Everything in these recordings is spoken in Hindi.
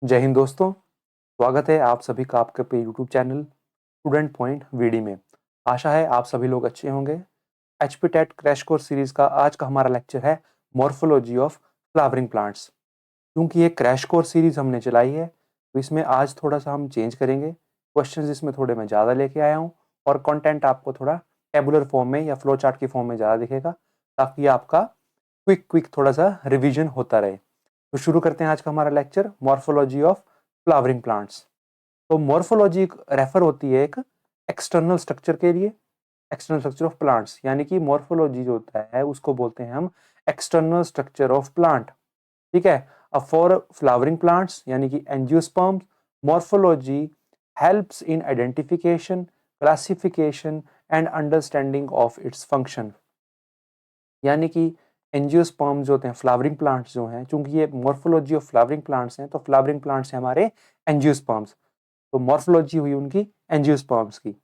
जय हिंद दोस्तों। स्वागत है आप सभी का आपके पे YouTube channel student point VD में। आशा है आप सभी लोग अच्छे होंगे। HP TET crash course series का आज का हमारा लेक्चर है मॉर्फोलॉजी ऑफ फ्लावरिंग प्लांट्स। क्योंकि ये क्रैश कोर्स सीरीज हमने चलाई है तो इसमें आज थोड़ा सा हम चेंज करेंगे। क्वेश्चंस इसमें थोड़े मैं ज़्यादा लेके आया हूँ और कंटेंट आपको थोड़ा टेबुलर फॉर्म में या फ्लो चार्ट की फॉर्म में ज़्यादा दिखेगा, ताकि आपका क्विक क्विक थोड़ा सा रिविजन होता रहे। तो शुरू करते हैं आज का हमारा lecture, morphology of flowering plants. तो मॉर्फोलॉजी रेफर होती है एक एक्सटर्नल स्ट्रक्चर के लिए, एक्सटर्नल स्ट्रक्चर ऑफ प्लांट्स, यानी कि मॉर्फोलॉजी जो होता है उसको बोलते हैं हम एक्सटर्नल स्ट्रक्चर ऑफ प्लांट। ठीक है। अब फॉर फ्लावरिंग प्लांट्स यानी कि angiosperms, morphology helps in identification, classification and understanding of its function. यानी कि एंजियोस्पर्म जो होते हैं फ्लावरिंग प्लांट्स जो हैं, चूंकि ये मॉर्फोलॉजी ऑफ फ्लावरिंग प्लांट्स हैं तो फ्लावरिंग प्लांट्स हैं हमारे एंजियोस्पर्म्स। तो मॉर्फोलॉजी हुई उनकी एंजियोस्पर्म्स की।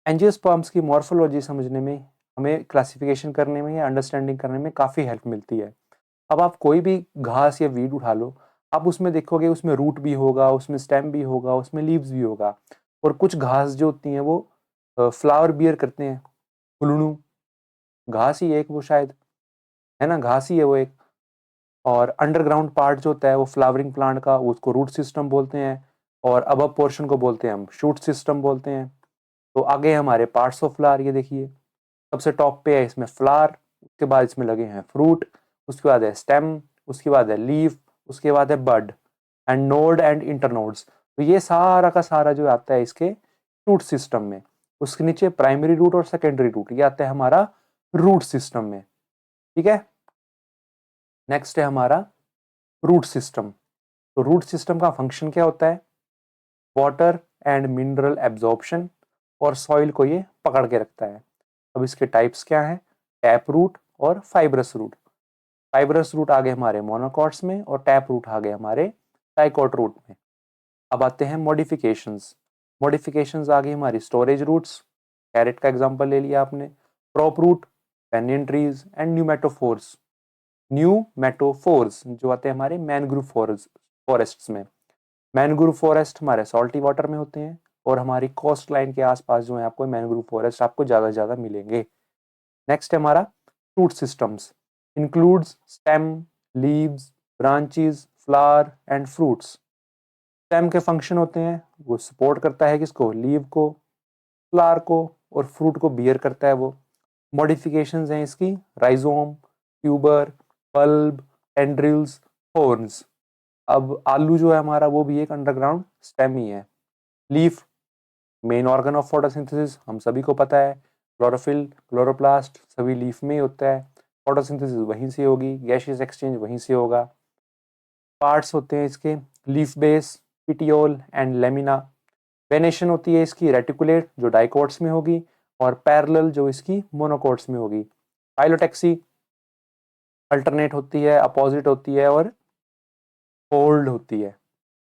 एंजियोस्पर्म्स की मॉर्फोलॉजी समझने में हमें क्लासिफिकेशन करने में या अंडरस्टैंडिंग करने में काफ़ी हेल्प मिलती है। अब आप कोई भी घास या वीड उठा लो, आप उसमें देखोगे उसमें रूट भी होगा, उसमें स्टेम भी होगा, उसमें लीव्स भी होगा। और कुछ घास जो होती हैं वो फ्लावर बियर करते हैं। फुलणु घास ही है एक वो, शायद है ना, घास ही है वो एक। और अंडरग्राउंड पार्ट जो होता है वो फ्लावरिंग प्लांट का, उसको रूट सिस्टम बोलते हैं। और अबव पोर्शन को बोलते हैं हम शूट सिस्टम बोलते हैं। तो आगे हमारे पार्ट्स ऑफ फ्लावर, ये देखिए सबसे टॉप पे है इसमें फ्लावर, उसके बाद इसमें लगे हैं फ्रूट, उसके बाद है स्टेम, उसके बाद है लीफ, उसके बाद है बड एंड नोड एंड इंटरनोड्स। तो ये सारा का सारा जो आता है इसके शूट सिस्टम में। उसके नीचे प्राइमरी रूट और सेकेंडरी रूट, ये आता है हमारा रूट सिस्टम में। ठीक है। नेक्स्ट है हमारा रूट सिस्टम। तो रूट सिस्टम का फंक्शन क्या होता है? वाटर एंड मिनरल एब्जॉर्प्शन और सॉइल को ये पकड़ के रखता है। अब इसके टाइप्स क्या हैं? टैप रूट और फाइब्रस रूट। फाइब्रस रूट आ गए हमारे मोनोकॉट्स में और टैप रूट आ गए हमारे डाइकॉट रूट में। अब आते हैं मॉडिफिकेशंस। मॉडिफिकेशंस आ गई हमारी स्टोरेज रूट्स, कैरेट का एग्जांपल ले लिया आपने, crop root, banyan trees and pneumatophores. Pneumatophores जो आते हैं हमारे मैनग्रूव फॉरेस्ट्स में। मैनग्रूव फॉरेस्ट हमारे सॉल्टी वाटर में होते हैं और हमारी कोस्ट लाइन के आसपास जो है आपको मैनग्रूव फॉरेस्ट आपको ज़्यादा से ज़्यादा मिलेंगे। नेक्स्ट है हमारा root systems, includes stem, leaves, branches, flower and fruits. Stem के फंक्शन होते हैं, वो सपोर्ट करता है किसको? लीव को, फ्लावर को, और फ्रूट को बियर करता है वो। मॉडिफिकेशंस हैं इसकी rhizome, tuber, pulp, tendrils, thorns. अब आलू जो है हमारा वो भी एक अंडरग्राउंड स्टेम ही है। Leaf main organ of photosynthesis, हम सभी को पता है। क्लोरोफिल, क्लोरोप्लास्ट सभी लीफ में ही होता है। फोटोसिंथेसिस वहीं से होगी, गैसियस एक्सचेंज वहीं से होगा। पार्ट्स होते हैं इसके leaf base, petiole and lamina. Venation होती है इसकी रेटिकुलेट जो डाइकोट्स में होगी और पैरेलल जो इसकी मोनोकोट्स में होगी। फाइलोटैक्सी अल्टरनेट होती है, अपोजिट होती है और फोल्ड होती है।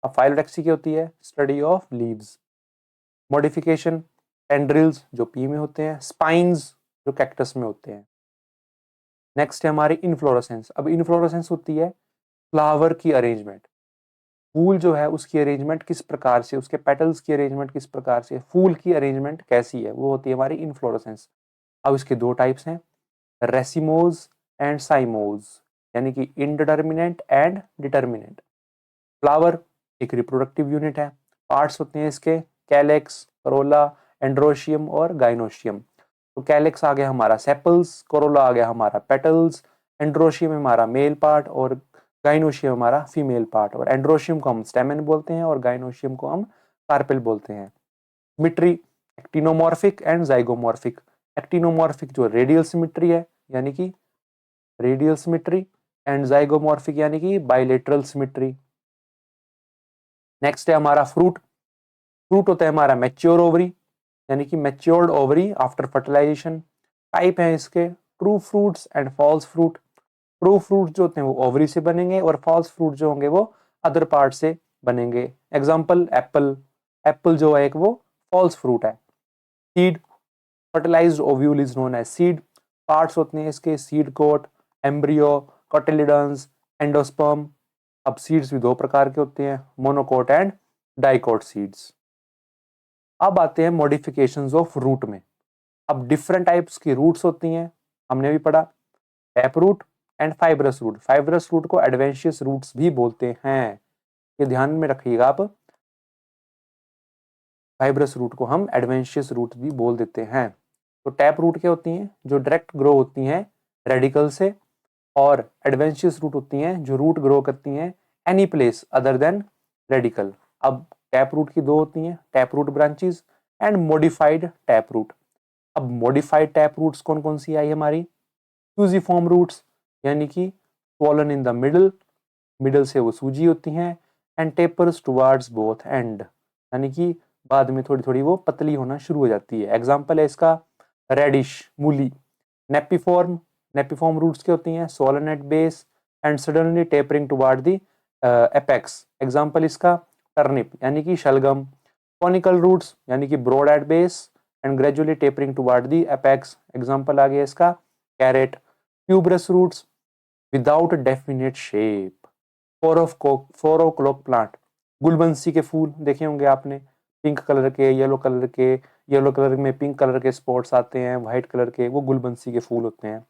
अब फाइलोटैक्सी क्या होती है? Study of leaves. Modification tendrils जो पी में होते हैं, स्पाइन्स जो कैक्टस में होते हैं। नेक्स्ट है हमारी इनफ्लोरेसेंस। अब इनफ्लोरेसेंस होती है फ्लावर की अरेंजमेंट। फूल जो है उसकी अरेंजमेंट किस प्रकार से, उसके पेटल्स की अरेंजमेंट किस प्रकार से, फूल की अरेंजमेंट कैसी है, वो होती है हमारी इनफ्लोरेसेंस। अब इसके दो टाइप्स हैं, रेसिमोज एंड साइमोज, यानी कि इंडिटर्मिनेंट एंड डिटर्मिनेंट। फ्लावर एक रिप्रोडक्टिव यूनिट है। पार्ट्स होते हैं इसके कैलेक्स, करोला, एंड्रोशियम और गाइनोशियम। तो कैलेक्स आ गया हमारा सेपल्स, कोरोला आ गया हमारा पेटल्स, एंड्रोशियम हमारा मेल पार्ट और गाइनोशियम हमारा फीमेल पार्ट। और एंड्रोशियम को हम स्टेमेन बोलते हैं और गाइनोशियम को हम कार्पेल बोलते हैं। Symmetry actinomorphic and zygomorphic. Actinomorphic जो रेडियल सिमिट्री है यानी कि रेडियल सिमिट्री, एंड जाइगोमॉर्फिक यानी कि बाइलेटरल सिमिट्री। नेक्स्ट है हमारा फ्रूट। फ्रूट होता है हमारा मैच्योर ओवरी, यानी कि matured ovary after fertilization. Type है इसके true fruits and false fruit. True fruit जो होते हैं वो ओवरी से बनेंगे और फॉल्स फ्रूट जो होंगे वो अदर पार्ट से बनेंगे। एग्जाम्पल एप्पल, एप्पल जो है एक वो फॉल्स फ्रूट है। Seed fertilized ovule is known as seed. Parts होते हैं इसके seed coat, embryo, cotyledons, endosperm. अब सीड्स भी दो प्रकार के होते हैं, मोनोकोट एंड डाइकोट सीड्स। अब आते हैं मॉडिफिकेशंस ऑफ रूट में। अब डिफरेंट टाइप्स की रूट्स होती हैं, हमने भी पढ़ा, tap root and fibrous root. Fibrous root को एडवेंशियस रूट्स भी बोलते हैं, ये ध्यान में रखिएगा आप। फाइब्रस रूट को हम एडवेंशियस रूट भी बोल देते हैं। तो टैप रूट क्या होती हैं, जो डायरेक्ट ग्रो होती हैं रेडिकल से, और एडवेंशियस रूट होती हैं जो रूट ग्रो करती हैं any place other than radical. अब टैप रूट की दो होती हैं, tap root branches and modified tap root. अब मॉडिफाइड टैप रूट्स कौन कौन सी आई हमारी, फ्यूजिफॉर्म रूट्स, यानी कि swollen in the middle, middle से वो सूजी होती हैं, and tapers towards both end, यानी कि बाद में थोड़ी थोड़ी वो पतली होना शुरू हो जाती है। एग्जाम्पल है इसका रेडिश, मूली। नेपिफॉर्म, नेपिफॉर्म रूट्स क्या होती हैं, swollen at base and suddenly tapering toward the apex. Example इसका टर्निप, यानी कि शलगम। कॉनिकल रूट्स, यानी कि broad at base and gradually tapering toward the apex. Example आ गया इसका carrot. Tuberous roots without definite shape. Four of clock plant, गुलबंसी के फूल देखे होंगे आपने, पिंक कलर के, येलो कलर के, येलो कलर में पिंक कलर के स्पॉट्स आते हैं, व्हाइट कलर के, वो गुलबंसी के फूल होते हैं।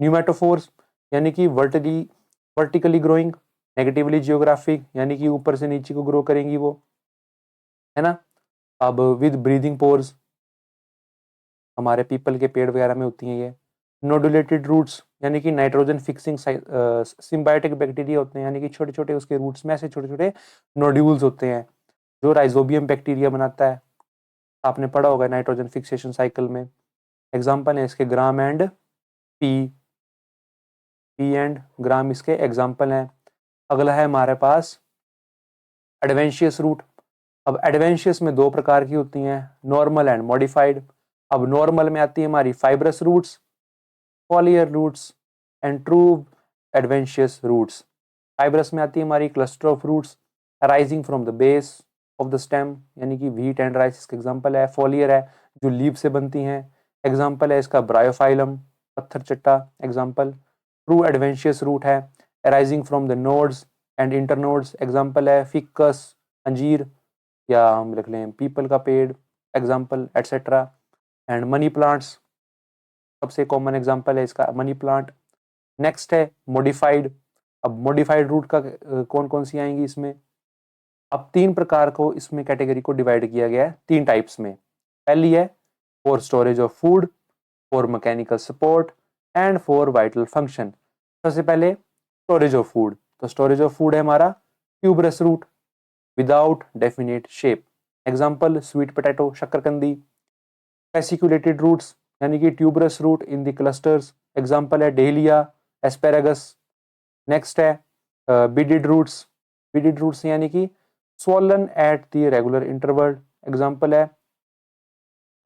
न्यूमेटोफोर्स, यानी कि वर्टिकली ग्रोइंग, नेगेटिवली जियोग्राफिक, यानी कि ऊपर से नीचे को ग्रो करेंगी वो, है ना। अब विद ब्रीदिंग पोर्स, हमारे पीपल के पेड़ वगैरह में होती हैं ये। नोडुलेटेड रूट्स, यानी कि नाइट्रोजन फिक्सिंग सिम्बायोटिक बैक्टीरिया होते हैं, यानी कि छोटे छोटे उसके रूट्स में ऐसे छोटे छोटे नोड्यूल्स होते हैं जो राइजोबियम बैक्टीरिया बनाता है। आपने पढ़ा होगा नाइट्रोजन फिक्सेशन साइकिल में। एग्जाम्पल है इसके gram and pea, pea and gram इसके एग्जाम्पल हैं। अगला है हमारे पास एडवेंशियस रूट। अब एडवेंशियस में दो प्रकार की होती हैं, नॉर्मल एंड मॉडिफाइड। अब नॉर्मल में आती है हमारी fibrous roots, foliar roots and true adventitious roots. Fibrous में आती है हमारी cluster of roots arising from the base of the stem, यानी कि व्हीट एंड राइस इसका एग्जाम्पल है। फॉलियर है जो लीव से बनती हैं, एग्जाम्पल है इसका ब्रायोफाइलम, पत्थर चट्टा। एग्जाम्पल ट्रू एडवेंशियस रूट है arising from the nodes and internodes, example है फिकस, अंजीर, या हम लिख लें पीपल का पेड़, example etcetera. And money plants, सबसे कॉमन एग्जाम्पल है इसका मनी प्लांट। नेक्स्ट है मॉडिफाइड। अब मॉडिफाइड रूट का कौन कौन सी आएंगी इसमें, अब तीन प्रकार को इसमें कैटेगरी को डिवाइड किया गया है, तीन टाइप्स में। पहली है for storage of food, for mechanical support and for vital function. सबसे पहले स्टोरेज ऑफ फूड, तो स्टोरेज ऑफ फूड है हमारा tuberous root without definite shape, example sweet potato, शक्करकंदी। फेसिकुलेटेड रूट्स, यानी कि tuberous root in the clusters, example है डेलिया, एस्पेरागस। नेक्स्ट है बीडेड रूट्स, बीडेड रूट्स यानी कि swollen at the regular interval, example है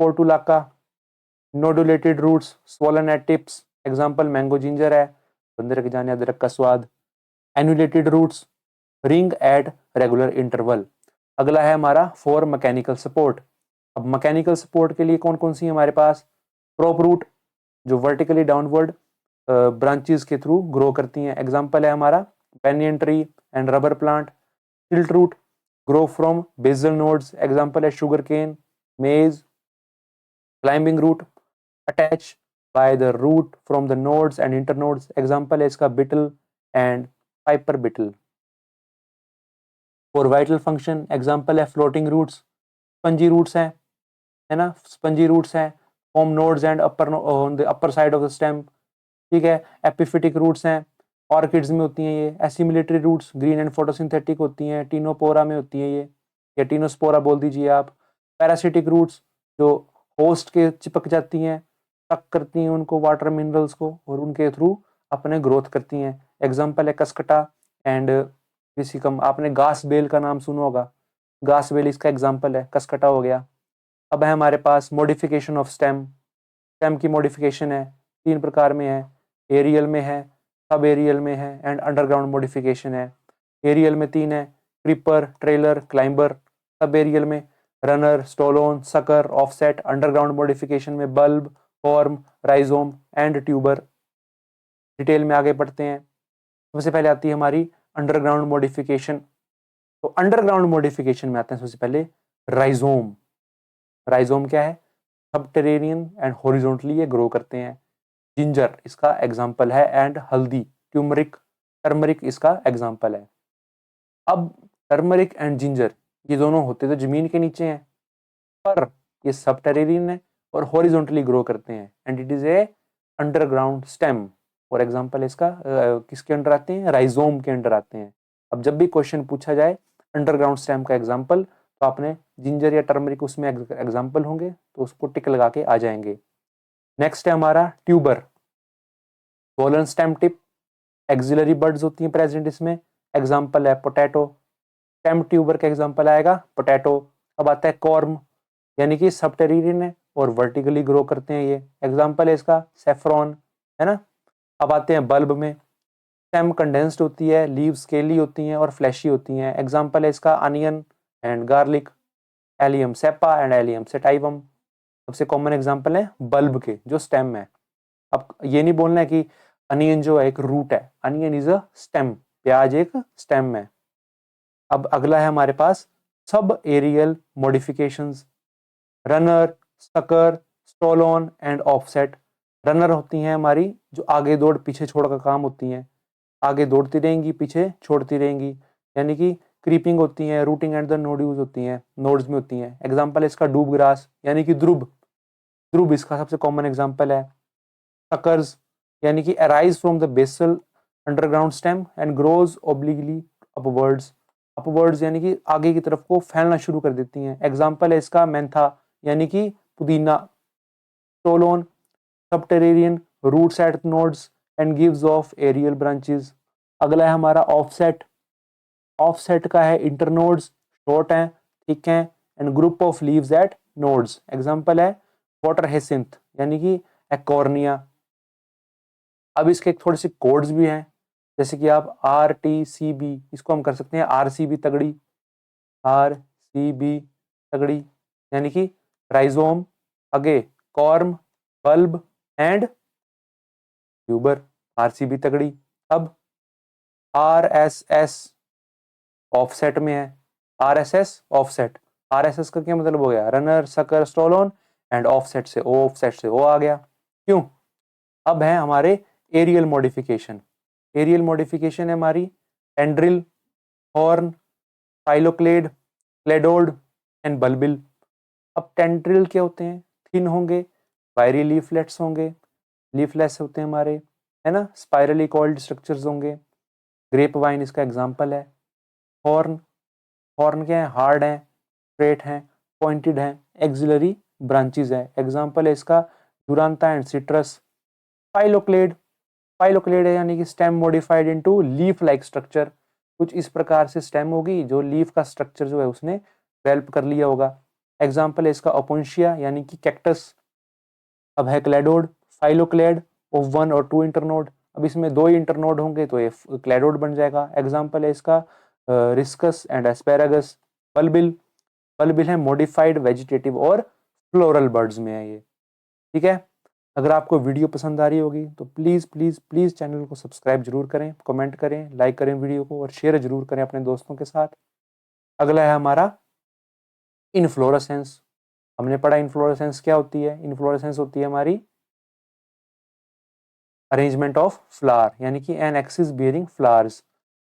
portulaca. Nodulated roots, swollen at tips, example mango ginger है, बंदर के जाने अदरक का स्वाद। Annulated roots, ring at regular interval. अगला है हमारा फॉर मैकेनिकल सपोर्ट। अब मैकेनिकल सपोर्ट के लिए कौन कौन सी है हमारे पास, क्रॉप रूट जो वर्टिकली डाउनवर्ड ब्रांचेस के थ्रू ग्रो करती हैं, एग्जाम्पल है हमारा banyan tree and rubber plant. Tilt root grow from basal nodes, example है sugar cane, maize. Climbing root attach by the root from the nodes and internodes, example है इसका betel and piper betel. For vital function, example है फ्लोटिंग रूट्स, स्पंजी रूट्स हैं, है ना, स्पंजी रूट्स हैं, form nodes and upper on the upper side of the stem, ठीक है। एपिफिटिक रूट्स हैं, ऑर्किड्स में होती हैं ये। Assimilatory roots green and photosynthetic होती हैं, टीनोपोरा में होती हैं ये, या टीनोस्पोरा बोल दीजिए आप। पैरासिटिक रूट्स जो होस्ट के चिपक जाती हैं, टक करती हैं उनको वाटर मिनरल्स को, और उनके थ्रू अपने ग्रोथ करती हैं, एग्जाम्पल है कसकटा एंड विसिकम। आपने घास बेल का नाम सुना होगा, घास बेल इसका एग्जाम्पल है, कसकटा हो गया। अब है हमारे पास मॉडिफिकेशन ऑफ स्टेम। स्टेम की मॉडिफिकेशन है, तीन प्रकार में है, एरियल में है, सब एरियल में है एंड अंडरग्राउंड मॉडिफिकेशन है। एरियल में तीन है, creeper, trailer, climber. Sub aerial में runner, stolon, sucker, offset. Underground modification में bulb, corm, rhizome and tuber. Detail में आगे बढ़ते हैं। सबसे पहले आती है हमारी अंडरग्राउंड मॉडिफिकेशन। तो अंडरग्राउंड मॉडिफिकेशन में आते हैं सबसे पहले राइजोम। राइजोम क्या है? सबटेरेनियन एंड हॉरिजॉन्टली ये ग्रो करते हैं। जिंजर इसका एग्जाम्पल है, एंड हल्दी, ट्यूमरिक, टर्मरिक इसका एग्जाम्पल है। अब टर्मरिक एंड जिंजर ये दोनों होते तो जमीन के नीचे हैं, पर ये सबटेरेनियन है और हॉरिजॉन्टली ग्रो करते हैं, and it is a underground stem. For example इसका किसके अंडर आते हैं? राइजोम के अंडर आते हैं। अब जब भी क्वेश्चन पूछा जाए अंडरग्राउंड स्टेम का एग्जाम्पल, तो आपने जिंजर या टर्मरिक उसमें एग्जाम्पल होंगे तो उसको टिक लगा के आ जाएंगे। नेक्स्ट है हमारा tuber. Solan stem tip, axillary birds होती हैं प्रेजेंट इसमें, एग्जाम्पल है पोटैटो। स्टेम ट्यूबर का एग्जाम्पल आएगा पोटैटो। अब आता है कॉर्म, यानी कि सबटेरियन है और वर्टिकली ग्रो करते हैं ये, एग्जाम्पल है इसका सेफ्रॉन, है ना। अब आते हैं बल्ब में। स्टेम कंडेंस्ड होती है, लीव स्केली होती हैं और फ्लैशी होती हैं, एग्जाम्पल है इसका onion and garlic, Allium cepa and Allium sativum. सबसे कॉमन एग्जाम्पल है बल्ब के जो स्टेम है। अब ये नहीं बोलना है कि अनियन जो है एक रूट है, अनियन इज अ स्टेम, प्याज एक स्टेम है। अब अगला है हमारे पास sub aerial modifications. Runner, sucker, stolon and offset. Runner होती हैं हमारी जो आगे दौड़ पीछे छोड़ का काम होती हैं, आगे दौड़ती रहेंगी पीछे छोड़ती रहेंगी, यानी कि क्रीपिंग होती हैं, रूटिंग एंड द नोड्यूल्स होती हैं, नोड्स में होती हैं, एग्जाम्पल है इसका डूब ग्रास यानी कि ध्रुव, ध्रुव इसका सबसे कॉमन एग्जाम्पल है। सकर्स यानी कि arise from the basal underground stem and grows obliquely upwards. Upwards यानी कि आगे की तरफ को फैलना शुरू कर देती हैं, एग्जाम्पल है इसका मेंथा यानी कि पुदीना। Stolon subterranean, roots at nodes and gives off aerial branches. अगला है हमारा ऑफसेट। ऑफसेट का है इंटरनोड्स, शॉर्ट हैं, थिक हैं, and group of leaves at nodes, example है वाटर हेसिंथ यानी कि एकॉर्निया। अब इसके एक थोड़े से कोड्स भी हैं, जैसे कि आप RTCB, इसको हम कर सकते हैं RCB तगड़ी, RCB तगड़ी यानी कि राइजोम, आगे corm, bulb and tuber, RCB तगड़ी। अब RSS ऑफसेट में है, RSS ऑफसेट, RSS का क्या मतलब हो गया? Runner, sucker, stolon and offset से ओ आ गया। क्यों? अब है हमारे एरियल मॉडिफिकेशन। एरियल मॉडिफिकेशन है हमारी tendril, horn, phylloclade, cladode and bulbil. अब टेंड्रिल क्या होते हैं? थिन होंगे, वायरी लीफलेट्स होंगे, लीफलेस होते हैं हमारे, है ना, स्पाइरली कॉइल्ड स्ट्रक्चर्स होंगे, ग्रेप वाइन इसका एग्जाम्पल है। हॉर्न, हॉर्न क्या है? हार्ड है, स्ट्रेट है, पॉइंटेड है, एक्सिलरी ब्रांचेस है, एग्जाम्पल है इसका डुरांता एंड सिट्रस। फाइलोक्लेड, फाइलोक्लेड है यानी कि stem modified into leaf like structure, कुछ इस प्रकार से स्टेम होगी जो लीफ का स्ट्रक्चर जो है उसने डेवलप कर लिया होगा, एग्जाम्पल है इसका ओपोन्शिया यानी कि कैक्टस। अब है क्लेडोड, फाइलोक्लेड ऑफ 1 और 2 इंटरनोड। अब इसमें 2 ही इंटरनोड होंगे तो ये क्लेडोड बन जाएगा, एग्जाम्पल है इसका risks and asparagus. Bulbil, bulbil है मॉडिफाइड वेजिटेटिव और फ्लोरल बर्ड्स में है ये, ठीक है। अगर आपको वीडियो पसंद आ रही होगी तो प्लीज़ प्लीज़ प्लीज़ चैनल को सब्सक्राइब जरूर करें, कमेंट करें, लाइक करें वीडियो को और शेयर जरूर करें अपने दोस्तों के साथ। अगला है हमारा इनफ्लोरेसेंस। हमने पढ़ा इनफ्लोरेसेंस क्या होती है? इनफ्लोरेसेंस होती है हमारी अरेंजमेंट ऑफ फ्लावर यानी कि एन एक्सिस बियरिंग फ्लावर्स।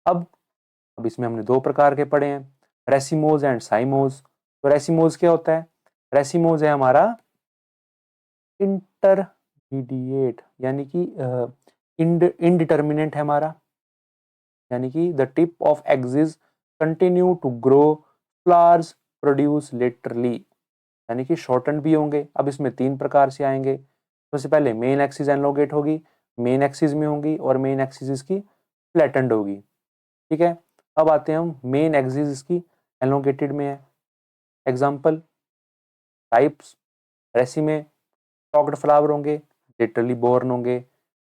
अब इसमें हमने 2 प्रकार के पढ़े हैं, रेसिमोज एंड साइमोज। तो रेसिमोज क्या होता है? रेसिमोज है हमारा इंटरमीडिएट यानी कि इनडिटर्मिनेंट है हमारा, यानी कि the tip of axis continue to grow, flowers produce laterally, यानी कि शॉर्टन भी होंगे। अब इसमें 3 प्रकार से आएंगे। सबसे पहले मेन एक्सिस एनलोगेट होगी, मेन एक्सिस में होंगी, और मेन एक्सिस इसकी फ्लैटेंड होगी, ठीक है। अब आते हैं हम मेन एक्सिस इसकी एलोंगेटेड में है, एग्जाम्पल टाइप्स, रेसिमे स्टॉक्ड फ्लावर होंगे, लिटरली बोर्न होंगे,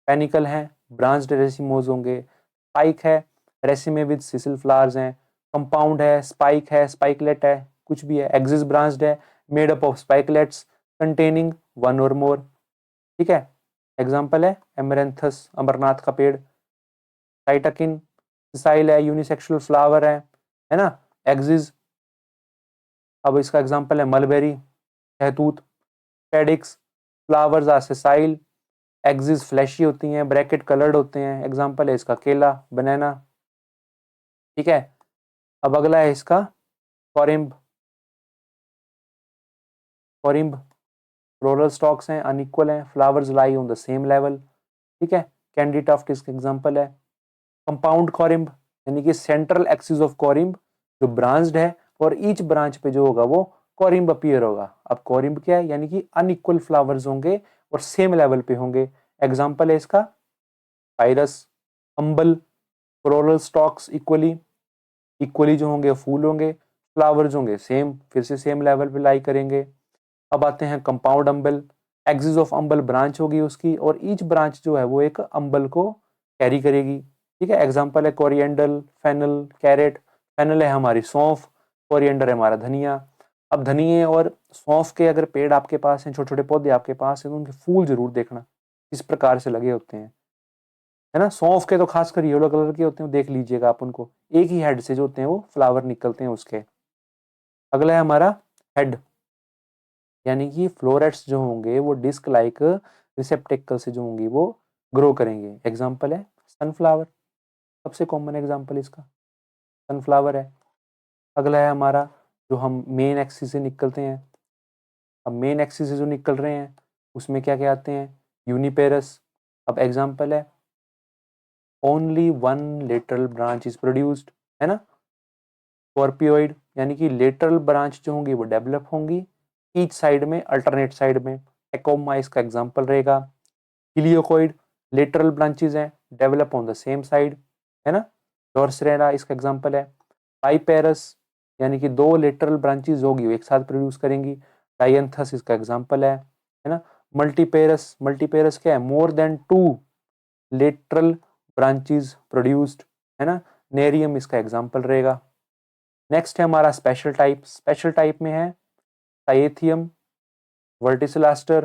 पेनिकल हैं, ब्रांच्ड रेसिमोज होंगे, स्पाइक है, रेसिमे विद सिसिल फ्लावर्स हैं, कंपाउंड है, स्पाइक है, स्पाइकलेट है, कुछ भी है, एक्सिस ब्रांच्ड है, made up of spikelets containing 1 और मोर, ठीक है। एग्जाम्पल है एमरेंथस, अमरनाथ का पेड़। साइटकिन, सिसाइल है, यूनिसेक्सुअल फ्लावर है ना, एग्जिस, अब इसका एग्जांपल है मलबेरी, शहतूत, spadix, flowers are sessile, axis fleshy होती हैं, ब्रैकेट कलर्ड होते हैं, एग्जांपल है इसका केला, बनाना। ठीक है, अब अगला है इसका कोरिम्ब, कोरिम्ब फ्लोरल स्टॉक्स हैं, अनइक्वल हैं, flowers lie on the same level. ठीक है, कैंडी टफ्ट इसका एग्जांपल है। कंपाउंड कोरिम्ब यानी कि सेंट्रल एक्सिस ऑफ कोरिम्ब जो ब्रांच्ड है और ईच ब्रांच पे जो होगा वो कोरिम्ब अपीयर होगा। अब कोरिम्ब क्या है, यानी कि अनइक्वल फ्लावर्स होंगे और सेम लेवल पे होंगे। एग्जांपल है इसका पायरस, अंबल, फ्लोरल स्टॉक्स इक्वली, इक्वली जो होंगे फूल होंगे, फ्लावर्स होंगे सेम, फिर से सेम लेवल पे लाई करेंगे। अब आते हैं कंपाउंड अम्बल, एक्सिस ऑफ अम्बल ब्रांच होगी उसकी और ईच ब्रांच जो है वो एक अम्बल को कैरी करेगी। ठीक है, एग्जांपल है कोरिएंडर, फेनल, कैरेट। फेनल है हमारी सौंफ, कोरिएंडर है हमारा धनिया। अब धनिए और सौंफ के अगर पेड़ आपके पास हैं, छोटे छोटे पौधे आपके पास हैं, तो उनके फूल जरूर देखना किस प्रकार से लगे होते हैं, है ना। सौंफ के तो खासकर येलो कलर के होते हैं, देख लीजिएगा आप उनको, एक ही हेड से जो होते हैं वो फ्लावर निकलते हैं उसके। अगला है हमारा हेड, यानी कि फ्लोरेट्स जो होंगे वो डिस्क लाइक रिसेप्टेकल से जो होंगी वो ग्रो करेंगे। एग्जांपल है सनफ्लावर, सबसे कॉमन एग्जांपल इसका सनफ्लावर है। अगला है हमारा जो हम मेन एक्सिस से निकलते हैं, अब मेन एक्सिस से जो निकल रहे हैं उसमें क्या क्या आते हैं, यूनिपेरस। अब एग्जांपल है only one lateral branch is produced, है ना। स्कॉर्पियोइड यानी कि लेटरल ब्रांच जो होंगी वो डेवलप होंगी ईच साइड में, अल्टरनेट साइड में। एकोमा इसका एग्जांपल रहेगा। हिलियोकोइड लेटरल ब्रांचेस हैं, develop on the same side, है ना। डोर्सेरा इसका एग्जांपल है। पाइपेरस यानी कि दो लेटरल ब्रांचेस होगी वो एक साथ प्रोड्यूस करेंगी। डायंथस इसका एग्जांपल है ना। मल्टीपेरस, मल्टीपेरस क्या है, more than two lateral branches produced, है ना। नेरियम इसका एग्जांपल रहेगा। नेक्स्ट है हमारा स्पेशल टाइप, स्पेशल टाइप में है साइएथियम, वर्टिसिलास्टर,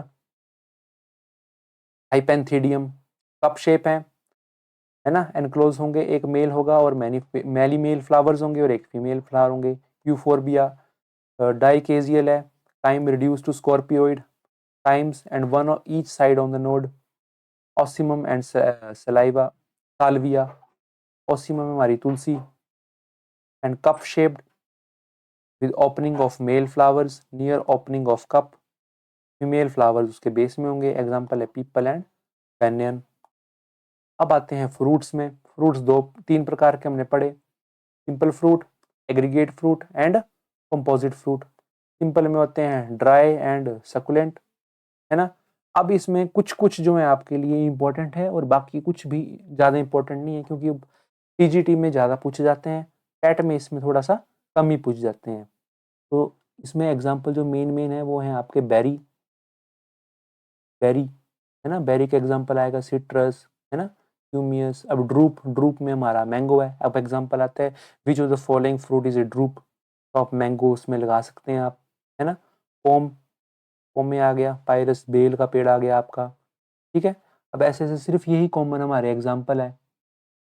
हाइपेंथीडियम। कप शेप है ना, एनक्लोज होंगे, एक मेल होगा और मैनी मेल फ्लावर्स होंगे और एक फीमेल फ्लावर होंगे। यूफोरबिया डाइकेजियल है, cyme reduce to scorpioid, cymes and one on each side on the node. Ocimum and saliva, salvia, ocimum हमारी तुलसी, and cup shaped with opening of male flowers near opening of cup, female flowers उसके बेस में होंगे। एग्जांपल है पीपल एंड पेनियन। अब आते हैं फ्रूट्स में, फ्रूट्स दो तीन प्रकार के हमने पढ़े, simple fruit, aggregate fruit and composite fruit. Simple में होते हैं ड्राई एंड सकुलेंट, है ना। अब इसमें कुछ कुछ जो है आपके लिए इंपॉर्टेंट है और बाकी कुछ भी ज़्यादा इंपॉर्टेंट नहीं है, क्योंकि टीजीटी में ज़्यादा पूछे जाते हैं, टेट में इसमें थोड़ा सा कम ही पूछे जाते हैं। तो इसमें एग्जाम्पल जो मेन मेन है वो है आपके बेरी, बेरी, है ना, बेरी का एग्जाम्पल आएगा सिट्रस, है ना, ह्यूमियस। अब ड्रूप, ड्रूप में हमारा मैंगो है। अब एग्जाम्पल आता है विच of the following fruit is a drupe, तो आप मैंगो उसमें लगा सकते हैं आप, है ना। पोम, पोम में आ गया, पायरस बेल का पेड़ आ गया आपका। ठीक है, अब ऐसे ऐसे सिर्फ यही कॉमन हमारे एग्जाम्पल है।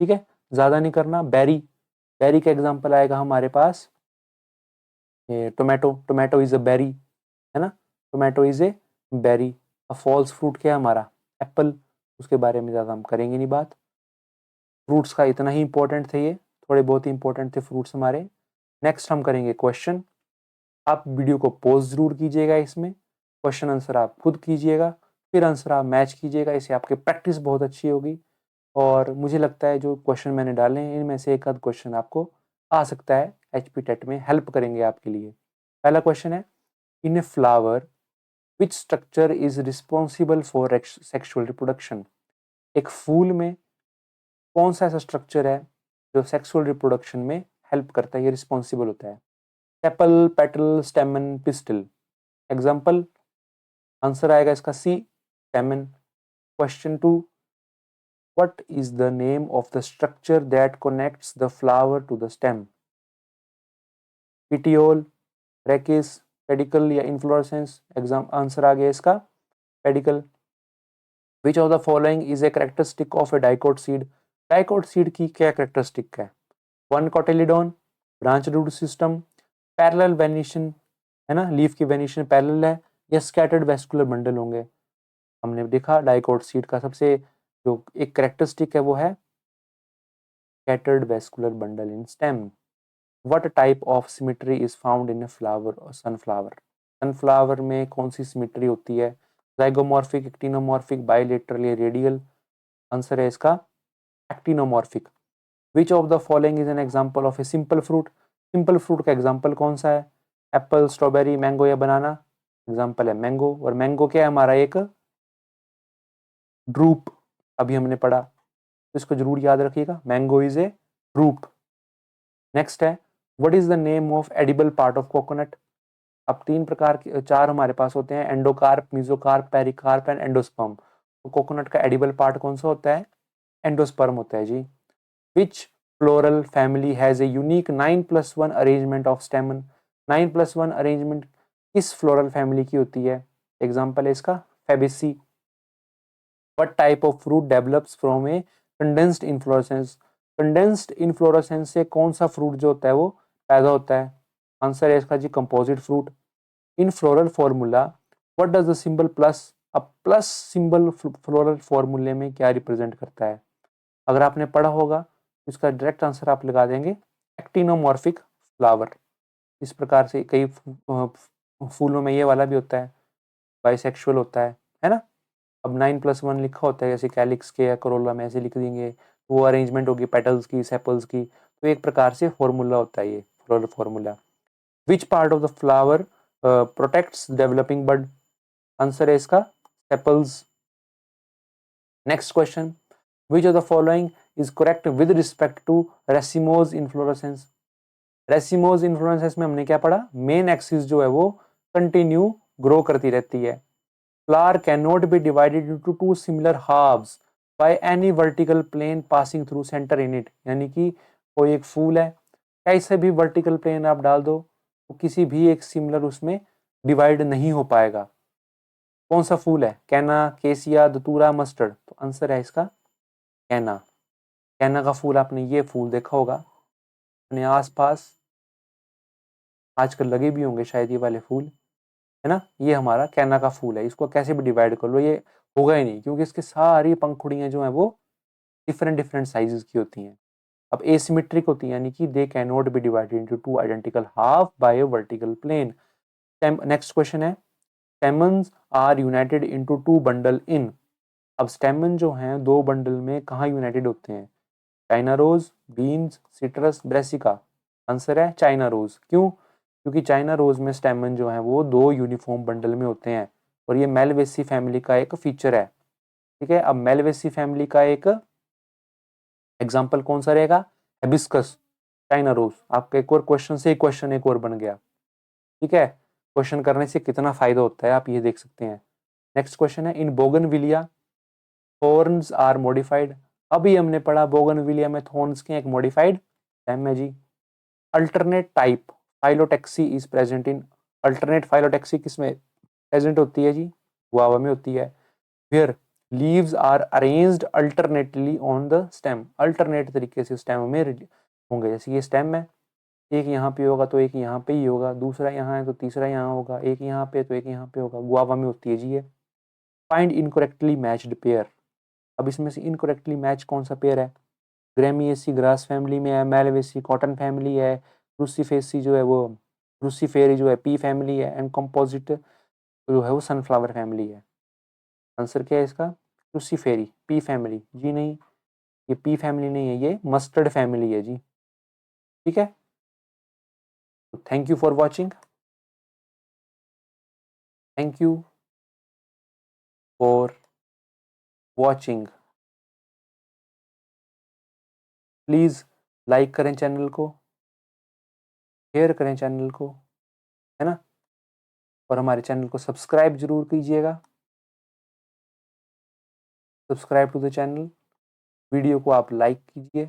ठीक है, ज़्यादा नहीं करना। बेरी, बेरी का एग्जाम्पल आएगा हमारे पास tomato, tomato is a berry, है ना, tomato is a berry. False fruit क्या है हमारा, एप्पल, उसके बारे में ज़्यादा हम करेंगे नहीं बात। फ्रूट्स का इतना ही इंपॉर्टेंट थे, ये थोड़े बहुत ही इंपॉर्टेंट थे फ्रूट्स हमारे। नेक्स्ट हम करेंगे क्वेश्चन। आप वीडियो को पॉज ज़रूर कीजिएगा, इसमें क्वेश्चन आंसर आप खुद कीजिएगा, फिर आंसर आप मैच कीजिएगा, इससे आपकी प्रैक्टिस बहुत अच्छी होगी। और मुझे लगता है जो क्वेश्चन मैंने डाले हैं इनमें से एक आध क्वेश्चन आपको आ सकता है, एचपी टेट में हेल्प करेंगे आपके लिए। पहला क्वेश्चन है, in a flower which structure is responsible for sexual reproduction, एक फूल में कौन सा ऐसा स्ट्रक्चर है जो सेक्सुअल रिप्रोडक्शन में हेल्प करता है, ये रिस्पॉन्सिबल होता है। Sepal, petal, stamen, pistil. Example, answer आएगा इसका C, stamen. Question two, what is the name of the structure that connects the flower to the stem, petiole, rachis, pedicle या inflorescence। एग्जाम आंसर आ गया इसका pedicel. Which of the following is a characteristic of a dicot seed, dicot seed की क्या कैरेक्टरिस्टिक है, one cotyledon, branch root system, parallel venation, है ना, लीफ की वेनिशन पैरेलल है, या स्कैटर्ड वेस्कुलर बंडल होंगे। हमने देखा डाइकोट सीड का सबसे जो एक कैरेक्टरिस्टिक है वो है scattered vascular bundle in stem. What type of symmetry is found in a flower और सनफ्लावर? सनफ्लावर में कौन सी सिमेट्री होती है? जाइगोमॉर्फिक, एक्टिनोमॉर्फिक, बाइलेटरल या रेडियल? आंसर है इसका actinomorphic. Which of the following is an example of a simple fruit? Simple fruit का एग्जाम्पल कौन सा है? एप्पल, स्ट्रॉबेरी, मैंगो या बनाना? एग्जाम्पल है मैंगो, और मैंगो क्या है हमारा एक ड्रूप, अभी हमने पढ़ा, तो इसको जरूर याद रखिएगा, mango is a drupe. Next है what is the name of edible part of coconut? अब तीन प्रकार के चार हमारे पास होते हैं, endocarp, mesocarp, pericarp and endosperm. तो कोकोनट का एडिबल पार्ट कौन सा होता है? एंडोस्पर्म होता है जी। Which floral family has a unique 9+1 arrangement of stamen? 9+1 arrangement किस फ्लोरल फैमिली की होती है? एग्जाम्पल है इसका fabaceae. What type of fruit develops from a condensed inflorescence? Condensed inflorescence से कौन सा फ्रूट जो होता है वो पैदा होता है? आंसर है इसका जी composite fruit. In floral formula what does the symbol plus? अब प्लस सिंबल फ्लोरल फॉर्मूले में क्या रिप्रेजेंट करता है? अगर आपने पढ़ा होगा तो इसका डायरेक्ट आंसर आप लगा देंगे एक्टिनोमॉर्फिक फ्लावर। इस प्रकार से कई फूलों में ये वाला भी होता है, बाइसेक्सुअल होता है ना। अब 9+1 लिखा होता है, जैसे कैलिक्स के या करोला में ऐसे लिख देंगे, वो अरेंजमेंट होगी पेटल्स की, सेपल्स की, तो एक प्रकार से फॉर्मूला होता है ये floral formula. Which part of the flower protects developing bud? Answer है इसका sepals. Next question, which of the following is correct with respect to racemose inflorescence? Racemose inflorescence में हमने क्या पढ़ा? मेन एक्सिस जो है वो कंटिन्यू ग्रो करती रहती है। Flower cannot be divided into two similar halves by any vertical plane passing through center in it। यानी कि कोई एक फूल है, कैसे भी वर्टिकल प्लेन आप डाल दो तो किसी भी एक सिमिलर उसमें डिवाइड नहीं हो पाएगा। कौन सा फूल है? कैना, केसिया, दतूरा, मस्टर्ड? तो आंसर है इसका कैना। कैना का फूल आपने ये फूल देखा होगा अपने आसपास, आजकल लगे भी होंगे शायद ये वाले फूल, है ना। ये हमारा कैना का फूल है, इसको कैसे भी डिवाइड कर लो ये होगा ही नहीं, क्योंकि इसके सारी पंखुड़ियां जो है वो डिफरेंट डिफरेंट साइजेस की होती हैं। अब एसिमेट्रिक होती है, यानी कि they can not be divided into two identical half by a vertical plane. Next question है stamens are united into two bundle in. अब स्टेमन जो हैं दो बंडल में कहाँ यूनाइटेड होते हैं? China rose, beans, citrus, brassica? Answer है चाइना रोज। क्यों? क्योंकि चाइना रोज में स्टेमन जो है वो दो यूनिफॉर्म बंडल में होते हैं, और ये मेलवेसी फैमिली का एक फीचर है। ठीक है, अब मेलवेसी फैमिली का एक एग्जाम्पल कौन सा रहेगा? Hibiscus, China rose. आपका एक और क्वेश्चन से एक क्वेश्चन एक और बन गया। ठीक है, क्वेश्चन करने से कितना फायदा होता है आप ये देख सकते हैं। नेक्स्ट क्वेश्चन है इन बोगनविलिया थॉर्न्स आर मॉडिफाइड। अभी हमने पढ़ा बोगनविलिया में थॉर्न्स के एक मॉडिफाइड स्टेम है जी। Alternate type phyllotaxy is present in. Alternate phyllotaxy किसमें प्रेजेंट होती है जी? गुआवा में होती है। Where leaves are arranged alternately on the stem. Alternate तरीके से स्टेम में होंगे, जैसे ये स्टेम है, एक यहाँ पे होगा तो एक यहाँ पे ही होगा, दूसरा यहाँ है तो तीसरा यहाँ होगा, एक यहाँ पे तो एक यहाँ पे होगा। गुआवा में होती है जी ये। Find incorrectly matched pair. अब इसमें से इनकरेक्टली मैच कौन सा पेयर है? ग्रेमिएसी ग्रास फैमिली में है, मेलवेसी कॉटन फैमिली है, रूसीफेसी जो है वो रूसीफेरी जो है पी फैमिली है, एंड कंपोजिट जो है वो सनफ्लावर फैमिली है। आंसर क्या है इसका? रूसीफेरी पी फैमिली जी नहीं, ये पी फैमिली नहीं है, ये मस्टर्ड फैमिली है जी। ठीक है, तो thank you for watching, thank you for watching. Please like करें चैनल को, शेयर करें चैनल को, है ना, और हमारे चैनल को सब्सक्राइब जरूर कीजिएगा। Subscribe to the channel. Video को आप लाइक कीजिए,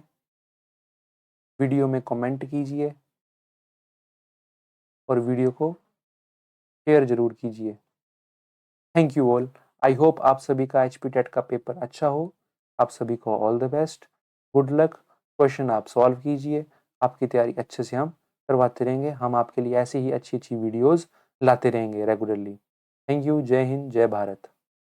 वीडियो में कमेंट कीजिए, और वीडियो को शेयर जरूर कीजिए। Thank you all. I hope आप सभी का एचपी टेट का पेपर अच्छा हो। आप सभी को all the best, good luck. Question आप सॉल्व कीजिए, आपकी तैयारी अच्छे से हम करवाते रहेंगे। हम आपके लिए ऐसी ही अच्छी-अच्छी वीडियोज़ लाते रहेंगे रेगुलरली। Thank you. जय हिंद, जय भारत।